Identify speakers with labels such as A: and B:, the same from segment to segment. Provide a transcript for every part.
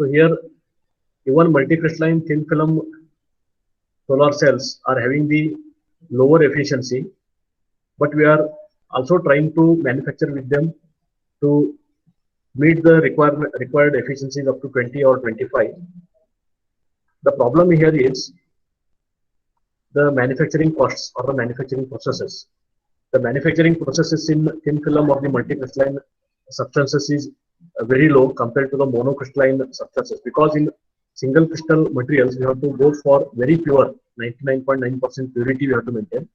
A: So here, even multicrystalline thin film solar cells are having the lower efficiency, but we are also trying to manufacture with them to meet the required efficiencies up to 20 or 25. The problem here is the manufacturing costs or the manufacturing processes. The manufacturing processes in thin film of the multicrystalline substances is very low compared to the monocrystalline substances, because in single crystal materials we have to go for very pure 99.9% purity we have to maintain.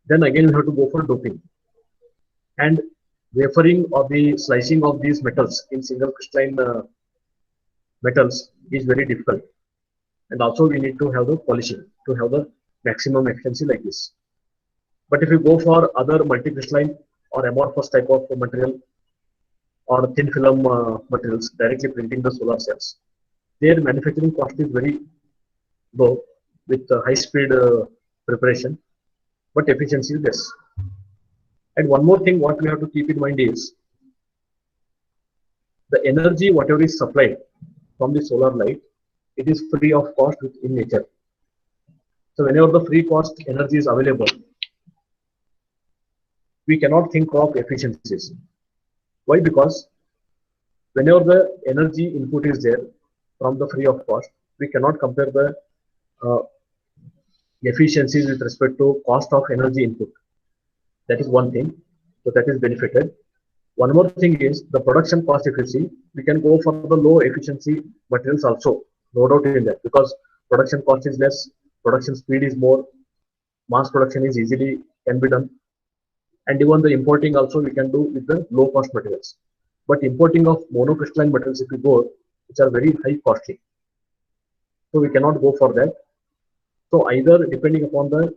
A: Then again we have to go for doping, and wafering or the slicing of these metals in single crystalline metals is very difficult, and also we need to have the polishing to have the maximum efficiency like this. But if you go for other multicrystalline or amorphous type of material or thin film materials directly printing the solar cells, their manufacturing cost is very low with high speed preparation, but efficiency is less. And one more thing what we have to keep in mind is the energy whatever is supplied from the solar light, it is free of cost in nature. So whenever the free cost energy is available, we cannot think of efficiencies. Why? Because whenever the energy input is there from the free of cost, we cannot compare the uh, efficiencies with respect to cost of energy input. That is one thing. So that is benefited. One more thing is the production cost. If you see, we can go for the low efficiency materials also, no doubt in that, because production cost is less, production speed is more, mass production is easily can be done, and even the importing also we can do with the low cost materials. But importing of monocrystalline materials, if we go, which are very high costly, so we cannot go for that. So either depending upon the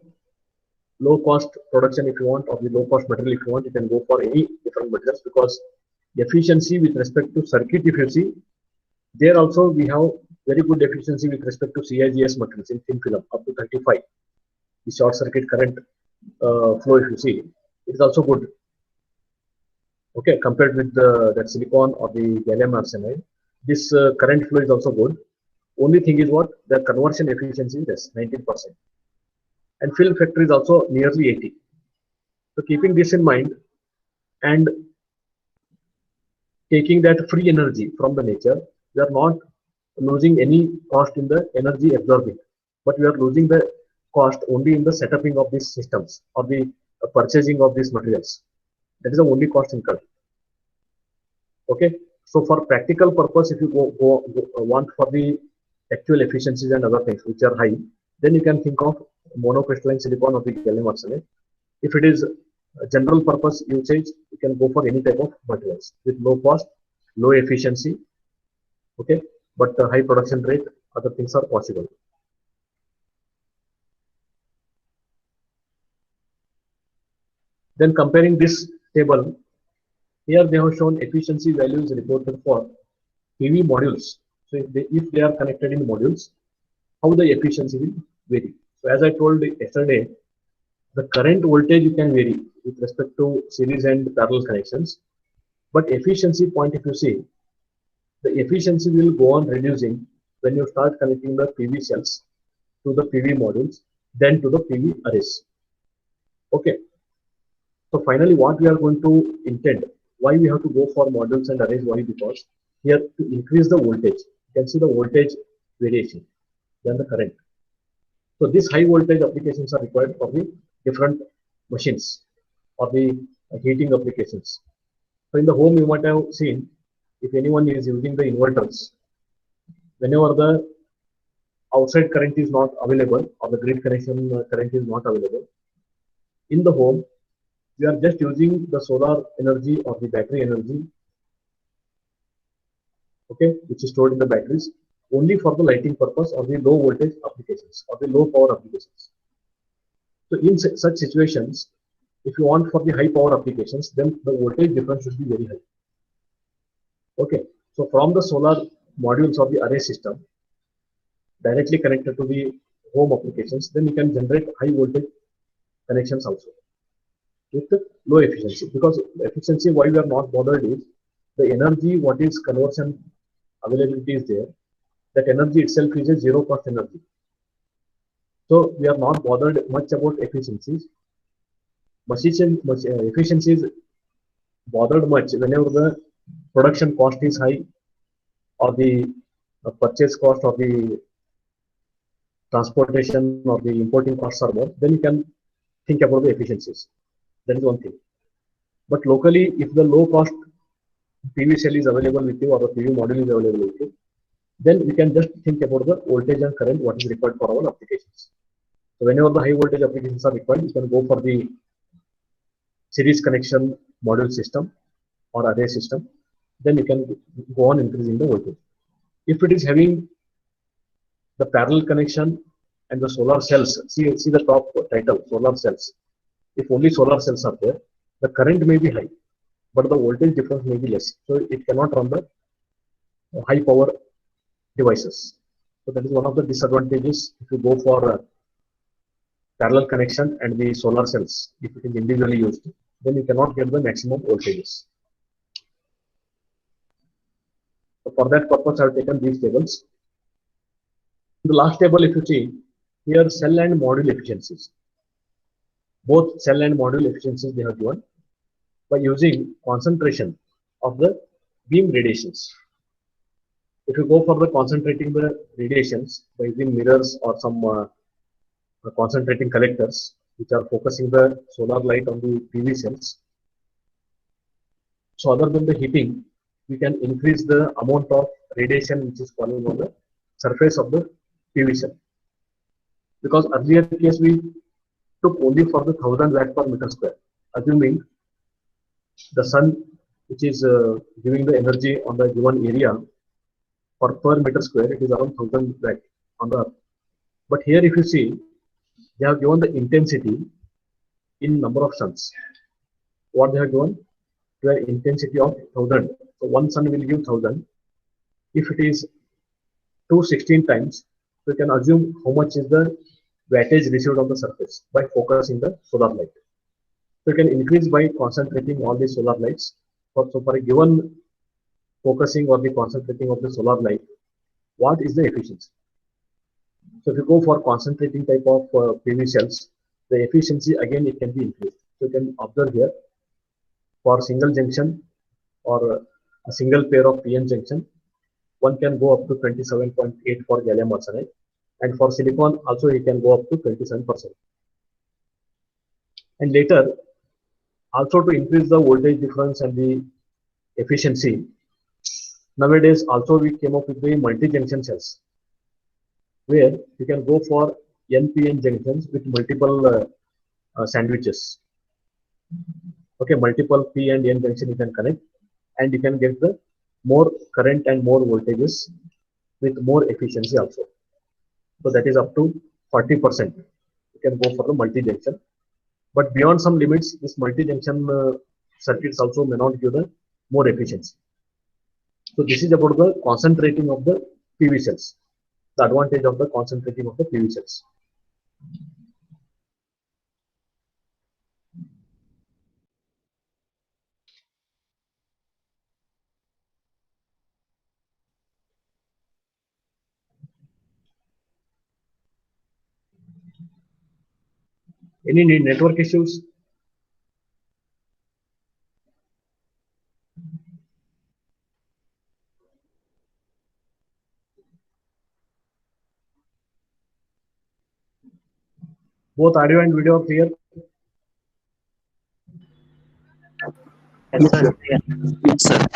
A: low cost production if you want, or the low cost material if you want, you can go for any different materials, because efficiency with respect to circuit, if you see, there also we have very good efficiency with respect to CIGS materials in thin film up to 35. The short circuit current flow, if you see, it is also good. Okay, compared with that silicon or the gallium arsenide, this current flow is also good. Only thing is what, the conversion efficiency is less, 19%, and fill factor is also nearly 80. So keeping this in mind and taking that free energy from the nature, we are not losing any cost in the energy absorbing, but we are losing the cost only in the setuping of these systems or the purchasing of these materials. That is the only cost incurred. Okay, so for practical purpose, if you want for the actual efficiencies and other things which are high, then you can think of monocrystalline silicon or the gallium arsenide. If it is a general purpose usage, you can go for any type of materials with low cost, low efficiency. Okay, but high production rate, other things are possible. Then comparing this table, here they have shown efficiency values reported for PV modules. So if they are connected in modules, how the efficiency will vary. So as I told yesterday, the current voltage you can vary with respect to series and parallel connections, but efficiency point, if you see, the efficiency will go on reducing when you start connecting the PV cells to the PV modules, then to the PV arrays. Okay. So finally, what we are going to intend, why we have to go for modules and arrays? Why? Because here to increase the voltage, you can see the voltage variation than the current. So these high voltage applications are required for the different machines or the heating applications. So in the home, you might have seen, if anyone is using the inverters, whenever the outside current is not available or the grid connection current is not available, in the home, we are just using the solar energy or the battery energy, okay, which is stored in the batteries, only for the lighting purpose or the low voltage applications or the low power applications. So in such situations, if you want for the high power applications, then the voltage difference should be very high. Okay, so from the solar modules or the array system directly connected to the home applications, then you can generate high voltage connections also with low efficiency. Because efficiency, why we are not bothered is the energy what is conversion availability is there, that energy itself is a zero cost energy. So we are not bothered much about efficiencies. Efficiency is bothered much whenever the production cost is high, or the purchase cost, or the transportation, or the importing costs are more, then you can think about the efficiencies. That is one thing. But locally, if the low cost PV cell is available with you, or the PV module is available with you, then we can just think about the voltage and current what is required for our applications. So whenever the high voltage applications are required, you can go for the series connection module system or array system. Then you can go on increasing the voltage. If it is having the parallel connection and the solar cells, see the top title, solar cells. If only solar cells are there, the current may be high, but the voltage difference may be less. So it cannot run the high power devices. So that is one of the disadvantages if you go for parallel connection and the solar cells. If it is individually used, then you cannot get the maximum voltages. So for that purpose, I have taken these tables. In the last table, if you see, here cell and module efficiencies. Both cell and module efficiencies they have given by using concentration of the beam radiations. If you go for the concentrating the radiations by using mirrors or some concentrating collectors which are focusing the solar light on the PV cells. So other than the heating, we can increase the amount of radiation which is falling on the surface of the PV cell. Because earlier case we took only for the 1000 watt per meter square, assuming the sun which is giving the energy on the given area for per meter square, it is around 1000 watt on the earth. But here if you see, they have given the intensity in number of suns. What they have given? The intensity of 1000. So one sun will give 1000. If it is 216 times, we can assume how much is the wattage received on the surface by focusing the solar light. So you can increase by concentrating all the solar lights. So for a given focusing or the concentrating of the solar light, what is the efficiency? So if you go for concentrating type of PV cells, the efficiency again it can be increased. So you can observe here for single junction or a single pair of PN junction, one can go up to 27.8 for gallium arsenide, and for silicon also it can go up to 27%. And later, also to increase the voltage difference and the efficiency, nowadays also we came up with the multi-junction cells, where you can go for NPN junctions with multiple sandwiches. Okay, multiple P and N junction you can connect, and you can get the more current and more voltages with more efficiency also. So that is up to 40%. You can go for the multi-junction. But beyond some limits, this multi-junction circuits also may not give the more efficiency. So this is about the concentrating of the PV cells, the advantage of the concentrating of the PV cells. Any network issues? Both audio and video are clear?
B: Yes, sir. Yes, sir.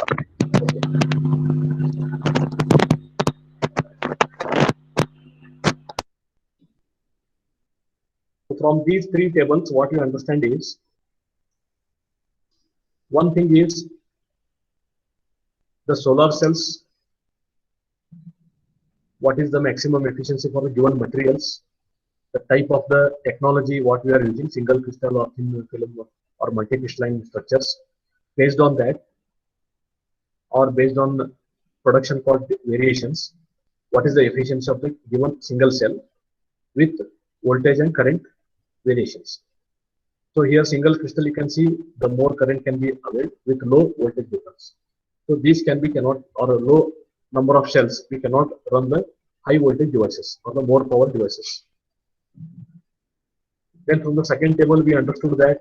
A: From these three tables, what you understand is, one thing is the solar cells, what is the maximum efficiency for the given materials, the type of the technology what we are using, single crystal or thin film or multi-crystalline structures. Based on that, or based on production cost variations, what is the efficiency of the given single cell with voltage and current variations. So here single crystal you can see the more current can be availed with low voltage difference. So these can be cannot or low number of cells, we cannot run the high voltage devices or the more power devices. Then from the second table, we understood that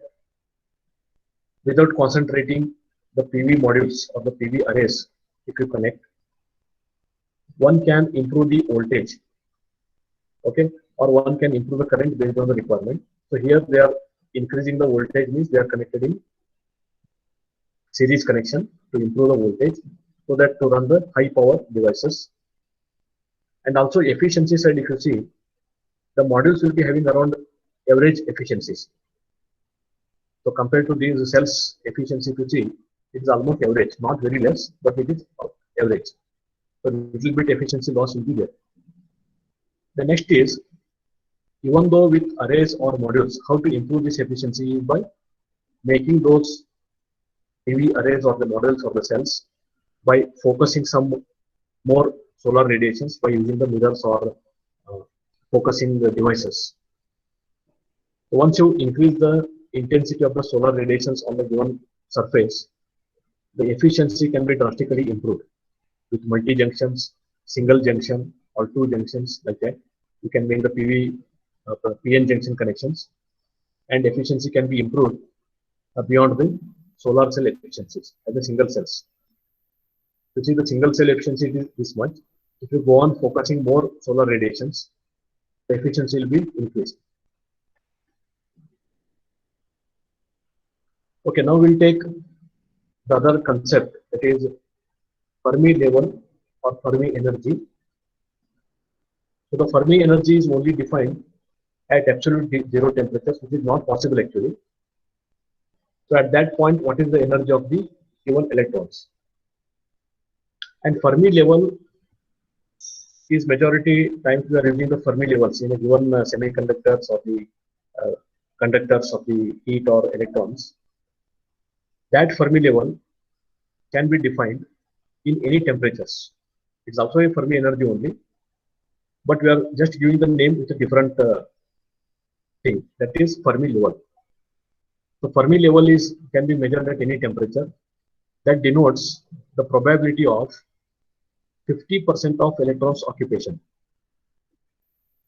A: without concentrating the PV modules or the PV arrays, if you connect, one can improve the voltage, okay, or one can improve the current based on the requirement. So here they are increasing the voltage, means they are connected in series connection to improve the voltage so that to run the high power devices. And also efficiency side, if you see, the modules will be having around average efficiencies. So compared to these cells efficiency, if you see, it is almost average, not very less, but it is average. So little bit efficiency loss will be there. The next is, even though with arrays or modules, how to improve this efficiency is by making those PV arrays or the modules or the cells by focusing some more solar radiations by using the mirrors or focusing the devices. Once you increase the intensity of the solar radiations on the given surface, the efficiency can be drastically improved with multi-junctions, single junction or two junctions like that. You can make the PN junction connections, and efficiency can be improved beyond the solar cell efficiencies as the single cells. You see the single cell efficiency is this much. If you go on focusing more solar radiations, the efficiency will be increased. Okay, now we'll take the other concept, that is Fermi level or Fermi energy. So the Fermi energy is only defined at absolute zero temperatures, which is not possible actually. So at that point, what is the energy of the given electrons? And Fermi level is majority times we are using the Fermi levels in a given semiconductors or the conductors of the heat or electrons. That Fermi level can be defined in any temperatures. It's also a Fermi energy only, but we are just giving the name with a different thing, that is Fermi level. So Fermi level can be measured at any temperature. That denotes the probability of 50% of electrons occupation.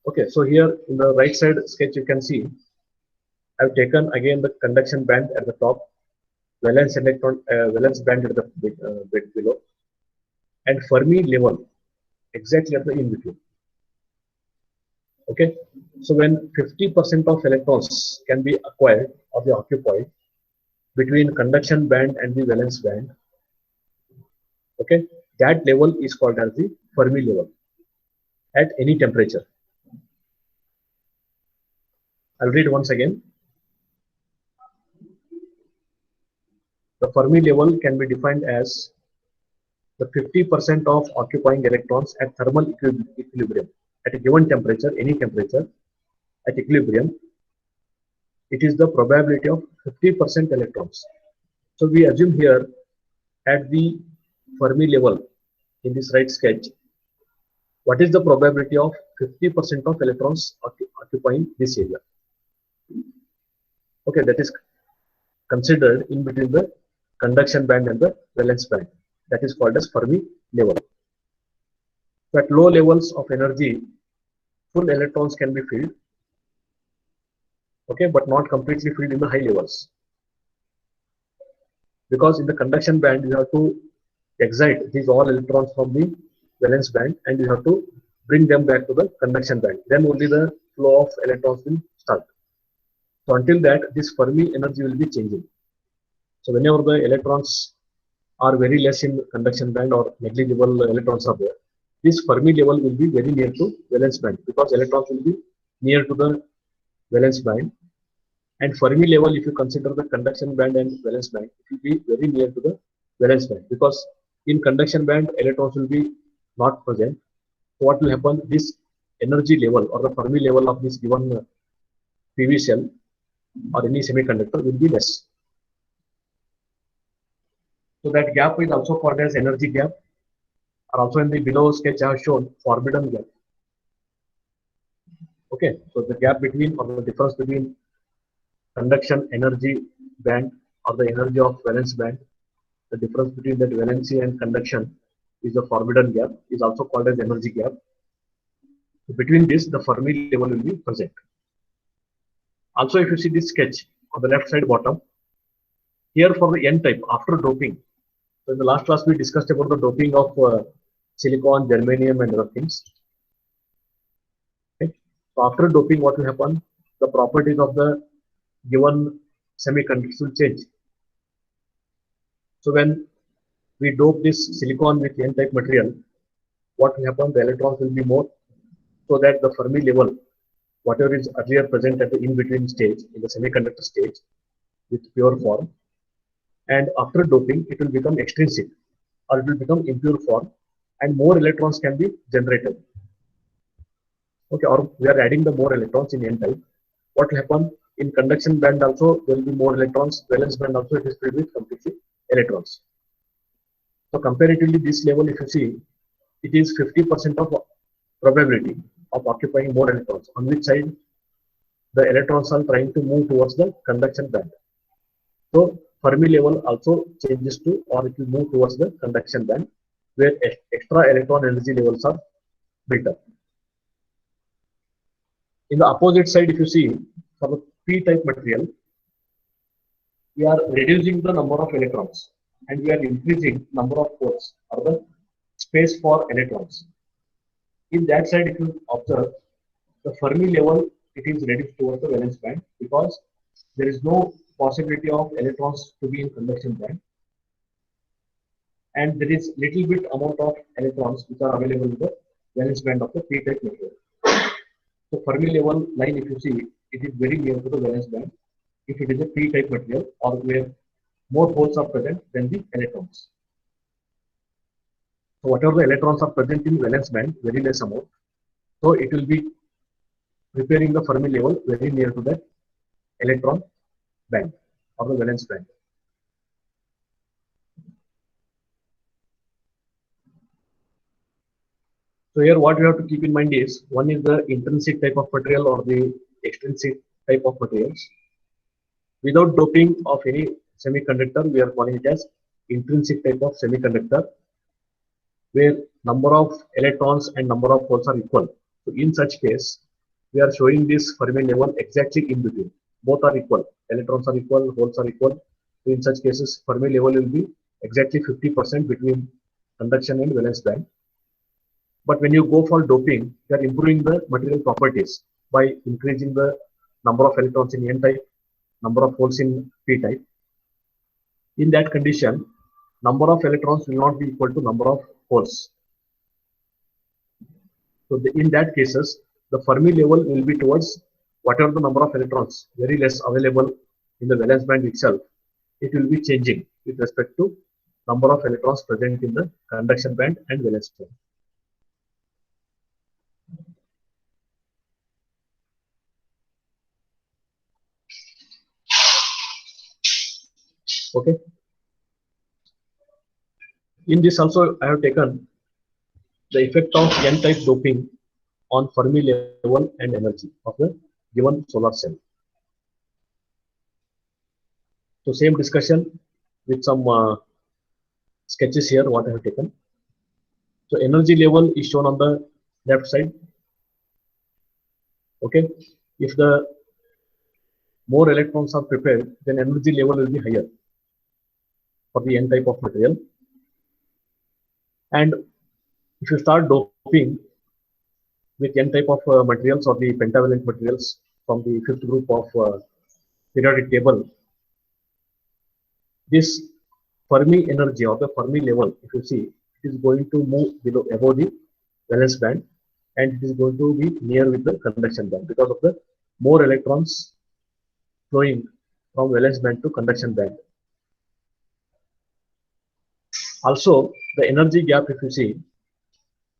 A: Okay, so here in the right side sketch you can see I've taken again the conduction band at the top, valence band at the bit below, and Fermi level exactly at the in between. Okay, so when 50% of electrons can be acquired or be occupied between conduction band and the valence band, okay, that level is called as the Fermi level at any temperature. I'll read once again. The Fermi level can be defined as the 50% of occupying electrons at thermal equilibrium at a given temperature, any temperature at equilibrium. It is the probability of 50% electrons. So we assume here at the Fermi level in this right sketch, what is the probability of 50% of electrons occupying this area? Okay, that is considered in between the conduction band and the valence band. That is called as Fermi level. So at low levels of energy, full electrons can be filled, okay, but not completely filled in the high levels. Because in the conduction band, you have to excite these all electrons from the valence band and you have to bring them back to the conduction band. Then only the flow of electrons will start. So until that, this Fermi energy will be changing. So whenever the electrons are very less in conduction band or negligible electrons are there, this Fermi level will be very near to valence band because electrons will be near to the valence band. And Fermi level, if you consider the conduction band and valence band, it will be very near to the valence band because in conduction band, electrons will be not present. So what will happen? This energy level or the Fermi level of this given PV cell or any semiconductor will be less. So that gap is also called as energy gap, or also in the below sketch I have shown forbidden gap. Okay, so the gap between or the difference between conduction energy band or the energy of valence band, the difference between that valency and conduction is the forbidden gap, is also called as energy gap. Between this, the Fermi level will be present. Also, if you see this sketch on the left side bottom, here for the N type, after doping, so in the last class we discussed about the doping of silicon, germanium and other things. Okay. So after doping, what will happen? The properties of the given semiconductors will change. So when we dope this silicon with N-type material, what will happen? The electrons will be more, so that the Fermi level, whatever is earlier present at the in-between stage, in the semiconductor stage, with pure form, and after doping, it will become extrinsic, or it will become impure form, and more electrons can be generated. Okay, or we are adding the more electrons in N-type. What will happen? In conduction band also, there will be more electrons. Valence band also, it is filled with completely electrons. So comparatively, this level, if you see, it is 50% of probability of occupying more electrons, on which side the electrons are trying to move towards the conduction band. So Fermi level also changes to, or it will move towards the conduction band, where extra electron energy levels are built up. In the opposite side, if you see, for the p-type material, we are reducing the number of electrons and we are increasing number of holes, or the space for electrons. In that side, if you observe, the Fermi level, it is reduced towards the valence band, because there is no possibility of electrons to be in conduction band, and there is little bit amount of electrons which are available in the valence band of the p-type material. So Fermi level line, if you see, it is very near to the valence band if it is a p-type material, or where more holes are present than the electrons. So whatever the electrons are present in valence band, very less amount, so it will be preparing the Fermi level very near to that electron band, or the valence band. So here what we have to keep in mind is, one is the intrinsic type of material or the extrinsic type of materials. Without doping of any semiconductor, we are calling it as intrinsic type of semiconductor, where number of electrons and number of holes are equal. So in such case, we are showing this Fermi level exactly in between. Both are equal. Electrons are equal, holes are equal. So in such cases, Fermi level will be exactly 50% between conduction and valence band. But when you go for doping, you are improving the material properties by increasing the number of electrons in N-type, number of holes in P-type. In that condition, number of electrons will not be equal to number of holes. So in that cases, the Fermi level will be towards whatever the number of electrons, very less available in the valence band itself, it will be changing with respect to number of electrons present in the conduction band and valence band. Okay. In this also, I have taken the effect of N-type doping on Fermi level and energy of the given solar cell. So same discussion with some sketches here, what I have taken. So energy level is shown on the left side. Okay. If the more electrons are prepared, then energy level will be higher for the N-type of material. And if you start doping with N-type of materials or the pentavalent materials from the fifth group of periodic table, this Fermi energy or the Fermi level, if you see, it is going to move below, above the valence band, and it is going to be near with the conduction band because of the more electrons flowing from valence band to conduction band. Also, the energy gap, if you see,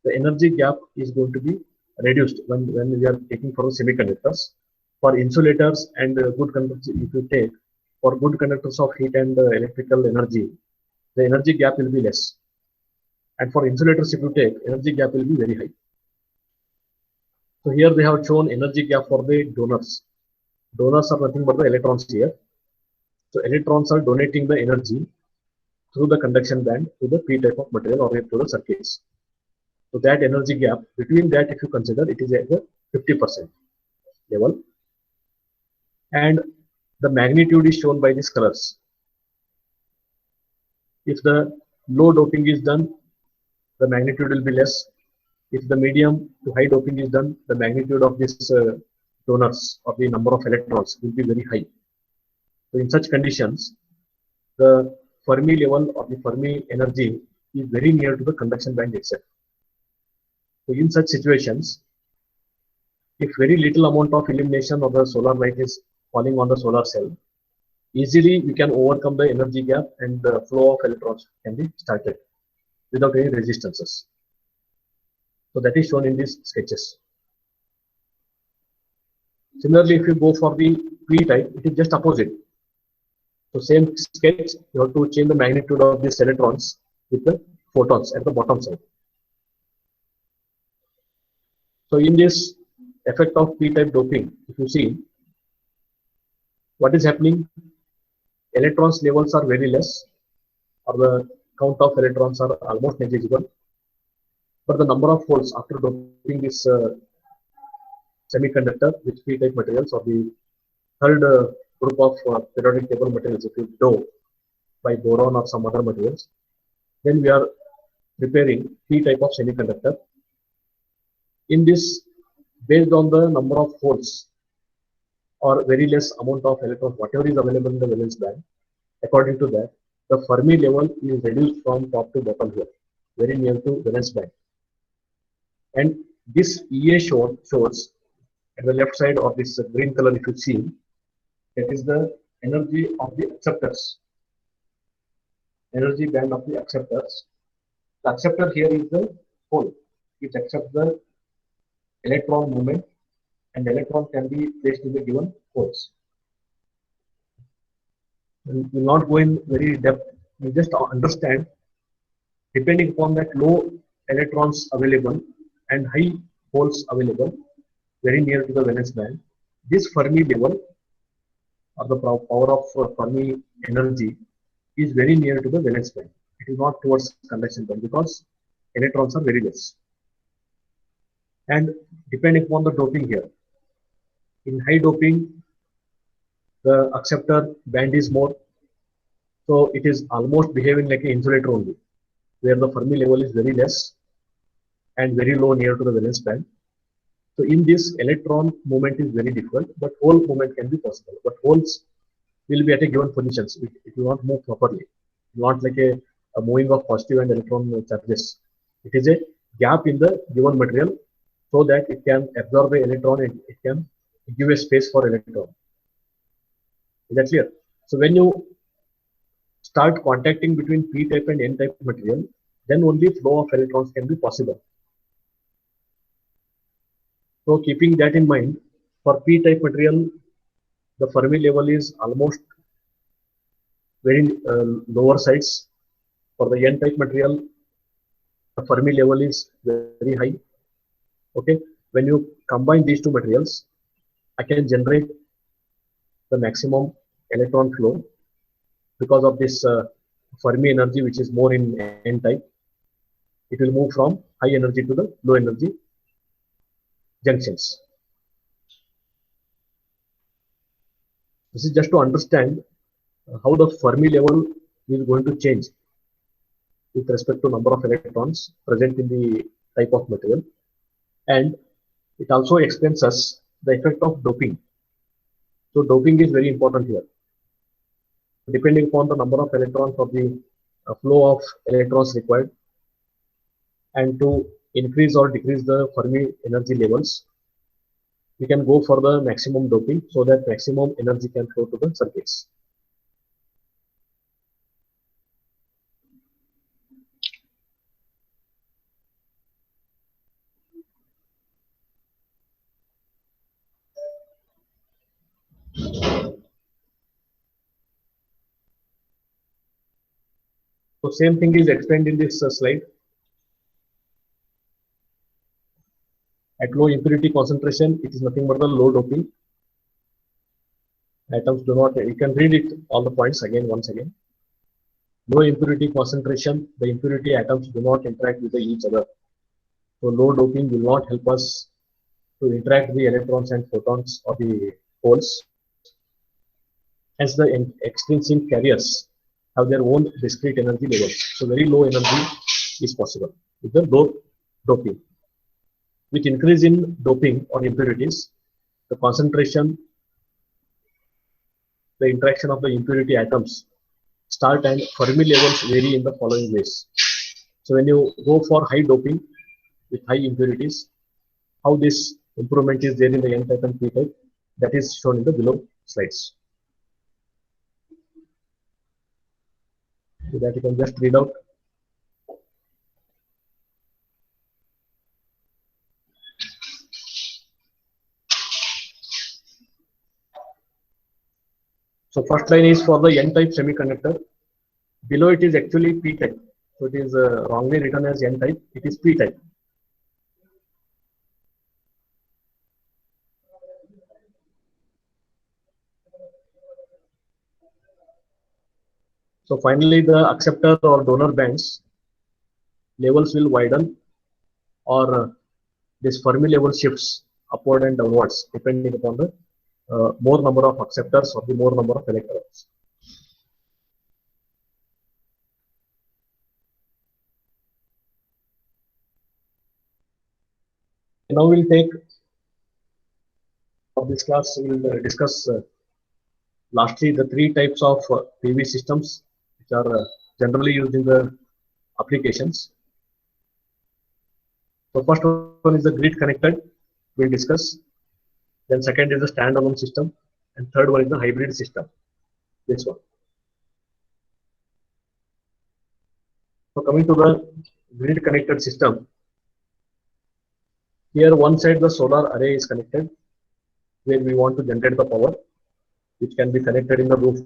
A: the energy gap is going to be reduced when we are taking for the semiconductors. For insulators and good conductors, if you take for good conductors of heat and electrical energy, the energy gap will be less. And for insulators, if you take, energy gap will be very high. So here they have shown energy gap for the donors. Donors are nothing but the electrons here. So electrons are donating the energy, through the conduction band to the p type of material or to the circuits. So that energy gap between that, if you consider, it is at the 50% level, and the magnitude is shown by these colors. If the low doping is done, the magnitude will be less. If the medium to high doping is done, the magnitude of these donors or the number of electrons will be very high. So in such conditions, the Fermi level or the Fermi energy is very near to the conduction band itself. So in such situations, if very little amount of illumination of the solar light is falling on the solar cell, easily we can overcome the energy gap and the flow of electrons can be started without any resistances. So that is shown in these sketches. Similarly, if you go for the P type, it is just opposite. So same sketch, you have to change the magnitude of these electrons with the photons at the bottom side. So in this effect of P-type doping, if you see, what is happening, electrons levels are very less, or the count of electrons are almost negligible, but the number of holes after doping this semiconductor with P-type materials, or the third group of periodic table materials, if you dope by boron or some other materials, then we are preparing P-type of semiconductor. In this, based on the number of holes or very less amount of electrons, whatever is available in the valence band, according to that, the Fermi level is reduced from top to bottom here, very near to valence band. And this EA shows at the left side of this green color, if you see, that is the energy of the acceptors, energy band of the acceptors. The acceptor here is the hole, which accepts the electron movement, and the electron can be placed in the given holes. We will not go in very depth. We just understand, depending upon that low electrons available and high holes available, very near to the valence band, this Fermi level or the power of Fermi energy is very near to the valence band. It is not towards conduction band because electrons are very less. And depending upon the doping here, in high doping, the acceptor band is more, so it is almost behaving like an insulator only, where the Fermi level is very less and very low near to the valence band. So in this, electron movement is very difficult, but hole movement can be possible. But holes will be at a given positions. It will not move properly. Not like a moving of positive and electron charges. It is a gap in the given material so that it can absorb the electron and it can give a space for electron. Is that clear? So when you start contacting between P-type and N-type material, then only flow of electrons can be possible. So keeping that in mind, for P-type material, the Fermi level is almost very lower sides. For the N-type material, the Fermi level is very high. Okay, when you combine these two materials, I can generate the maximum electron flow because of this Fermi energy, which is more in N-type. It will move from high energy to the low energy junctions. This is just to understand how the Fermi level is going to change with respect to number of electrons present in the type of material, and it also explains us the effect of doping. So doping is very important here. Depending upon the number of electrons or the flow of electrons required, and to increase or decrease the Fermi energy levels, we can go for the maximum doping so that maximum energy can flow to the circuits. So same thing is explained in this slide. At low impurity concentration, it is nothing but the low doping. Atoms do not, you can read it, all the points again, once again. Low impurity concentration, the impurity atoms do not interact with each other. So low doping will not help us to interact the electrons and photons of the holes. Hence the extrinsic carriers have their own discrete energy levels. So very low energy is possible with the low doping. With increase in doping or impurities, the concentration, the interaction of the impurity atoms start and Fermi levels vary in the following ways. So when you go for high doping with high impurities, how this improvement is there in the n-type and p-type, that is shown in the below slides. So that you can just read out. So first line is for the n-type semiconductor. Below it is actually p-type. So it is wrongly written as n-type. It is p-type. So finally, the acceptor or donor bands levels will widen, or this Fermi level shifts upward and downwards depending upon the more number of acceptors or the more number of electrons. Now we'll take of this class. We'll discuss lastly the three types of PV systems which are generally used in the applications. So first one is the grid connected. We'll discuss. Then second is the standalone system, and third one is the hybrid system. This one. So coming to the grid connected system, here one side the solar array is connected, where we want to generate the power, which can be connected in the roof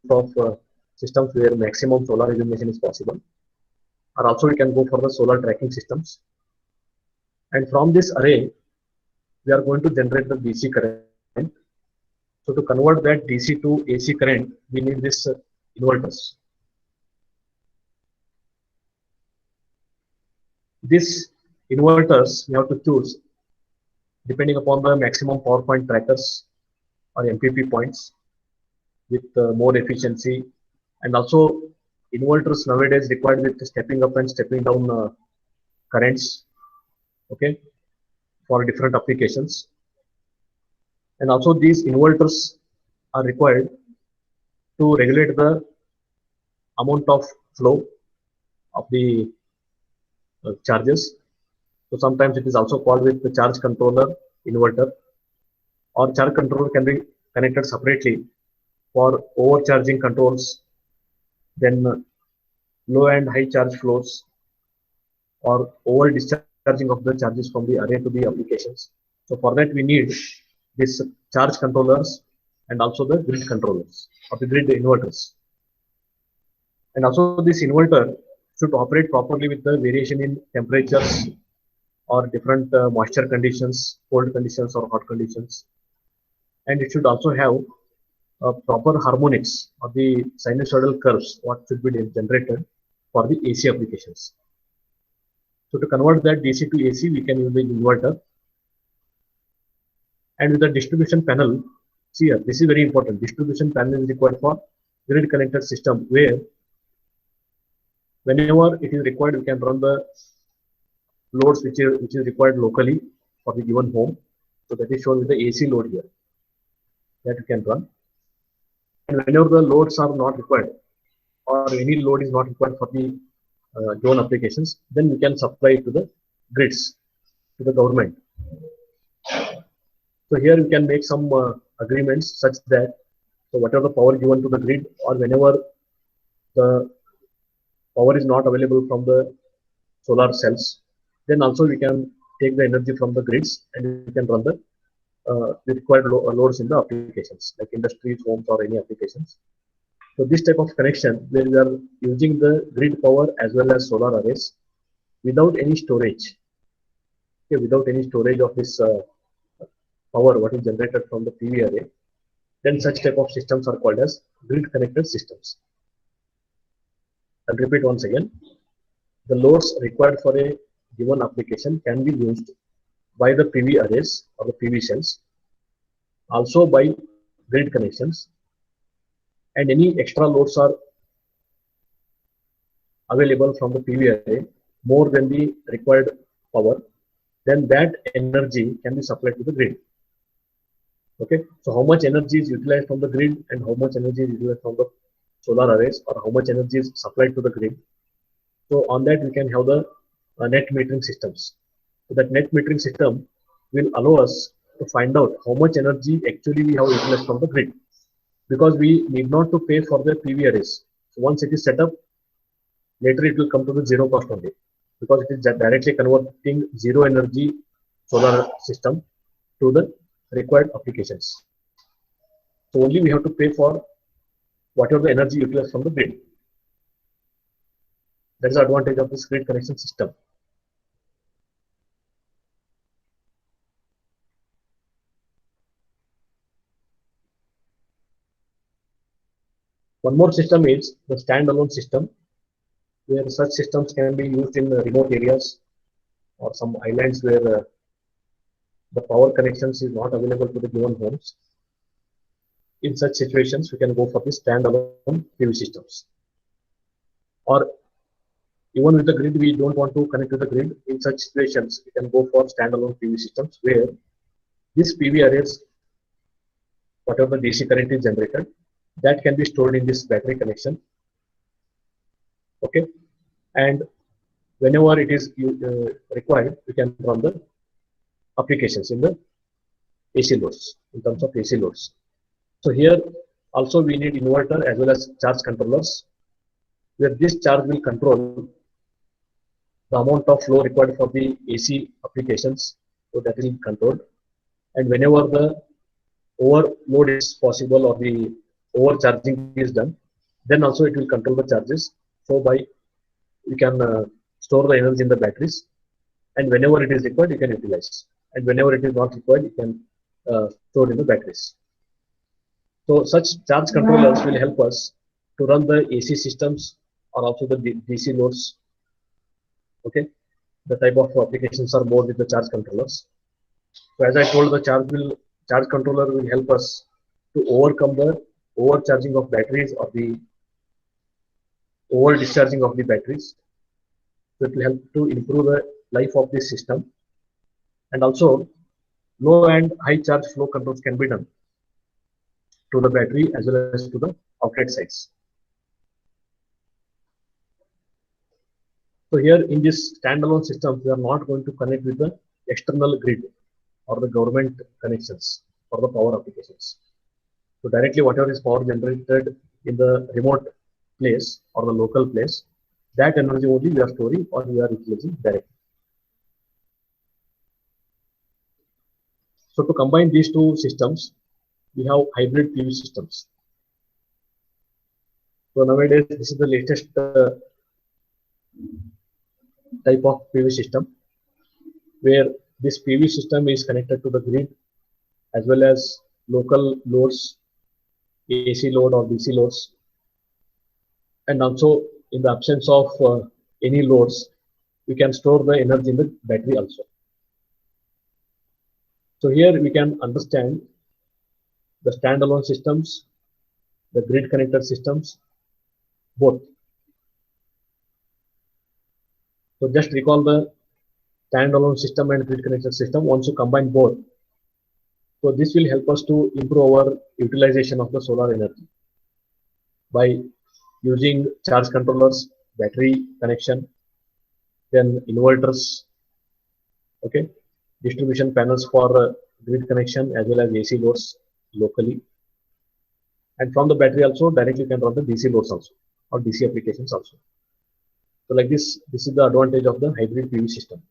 A: of systems where maximum solar illumination is possible. Or also we can go for the solar tracking systems. And from this array, we are going to generate the DC current. So to convert that DC to AC current, we need this inverters. These inverters we have to choose depending upon the maximum power point trackers or MPP points with more efficiency, and also inverters nowadays required with stepping up and stepping down currents, okay, for different applications. And also these inverters are required to regulate the amount of flow of the charges. So sometimes it is also called with the charge controller inverter, or charge controller can be connected separately for overcharging controls, then low and high charge flows, or over discharging of the charges from the array to the applications. So for that we need this charge controllers and also the grid controllers or the grid inverters. And also this inverter should operate properly with the variation in temperatures or different moisture conditions, cold conditions or hot conditions. And it should also have proper harmonics or the sinusoidal curves what should be generated for the AC applications. So to convert that DC to AC, we can use the inverter. And with the distribution panel, see here, this is very important. Distribution panel is required for grid connected system, where whenever it is required, we can run the loads which is required locally for the given home. So that is shown with the AC load here that you can run. And whenever the loads are not required or any load is not required for the given applications, then we can supply it to the grids, to the government. So here we can make some agreements such that so whatever the power given to the grid, or whenever the power is not available from the solar cells, then also we can take the energy from the grids and we can run the required loads in the applications like industries, homes, or any applications. So this type of connection where we are using the grid power as well as solar arrays without any storage. Okay, without any storage of this power what is generated from the PV array, then such type of systems are called as grid connected systems. I'll repeat once again. The loads required for a given application can be used by the PV arrays or the PV cells, also by grid connections, and any extra loads are available from the PV array more than the required power, then that energy can be supplied to the grid. Okay, so how much energy is utilized from the grid and how much energy is utilized from the solar arrays, or how much energy is supplied to the grid. So on that we can have the net metering systems. So that net metering system will allow us to find out how much energy actually we have utilized from the grid, because we need not to pay for the PV arrays. So once it is set up, later it will come to the zero cost only, because it is directly converting zero energy solar system to the required applications. So only we have to pay for whatever the energy utilized from the grid. That is the advantage of this grid connection system. One more system is the standalone system, where such systems can be used in remote areas or some islands where the power connections is not available to the given homes. In such situations, we can go for the standalone PV systems. Or even with the grid, we don't want to connect to the grid. In such situations, we can go for standalone PV systems where this PV arrays, whatever the DC current is generated, that can be stored in this battery connection. Okay, and whenever it is required, we can run the applications in the AC loads, in terms of AC loads. So here also we need inverter as well as charge controllers, where this charge will control the amount of flow required for the AC applications, so that will be controlled. And whenever the overload is possible or the overcharging is done, then also it will control the charges. So by we can store the energy in the batteries, and whenever it is required, you can utilize, and whenever it is not required, you can store in the batteries. So such charge controllers will help us to run the AC systems or also the DC loads. Okay, the type of applications are more with the charge controllers. So as I told, the charge controller will help us to overcome the overcharging of batteries or the over discharging of the batteries. So it will help to improve the life of this system, and also low and high charge flow controls can be done to the battery as well as to the outlet sides. So here in this standalone system, we are not going to connect with the external grid or the government connections for the power applications. So directly whatever is power generated in the remote place or the local place, that energy only we are storing or we are utilizing directly. So to combine these two systems, we have hybrid PV systems. So nowadays, this is the latest type of PV system, where this PV system is connected to the grid as well as local loads, AC load or DC loads, and also in the absence of any loads, we can store the energy in the battery also. So here we can understand the standalone systems, the grid connected systems, both. So just recall the standalone system and grid connected system. Once you combine both, so this will help us to improve our utilization of the solar energy by using charge controllers, battery connection, then inverters, okay, distribution panels for grid connection as well as AC loads locally, and from the battery also directly can run the DC loads also or DC applications also. So like this is the advantage of the hybrid PV system.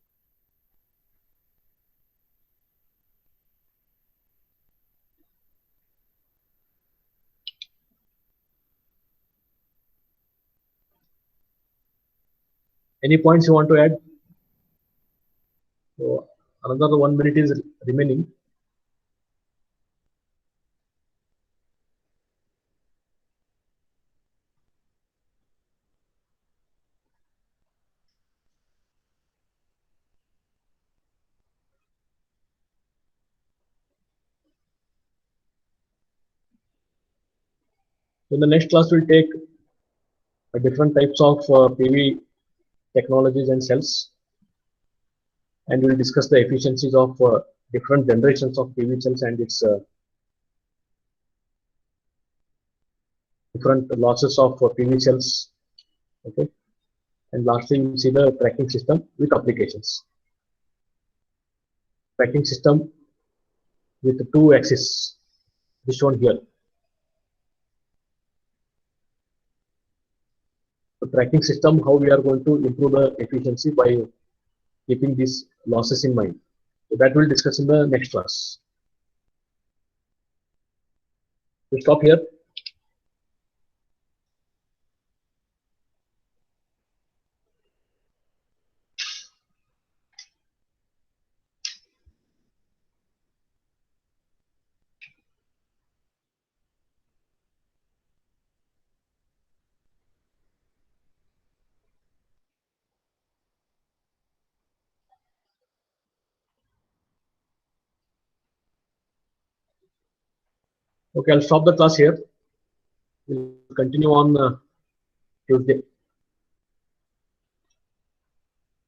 A: Any points you want to add? So another 1 minute is remaining. In the next class, we'll take different types of PV technologies and cells, and we'll discuss the efficiencies of different generations of PV cells and its different losses of PV cells. Okay, and lastly, we'll see the tracking system with applications. Tracking system with two axes, is shown here. The tracking system, how we are going to improve the efficiency by keeping these losses in mind. So that we'll discuss in the next class. We'll stop here. Okay, I'll stop the class here. We'll continue on Tuesday.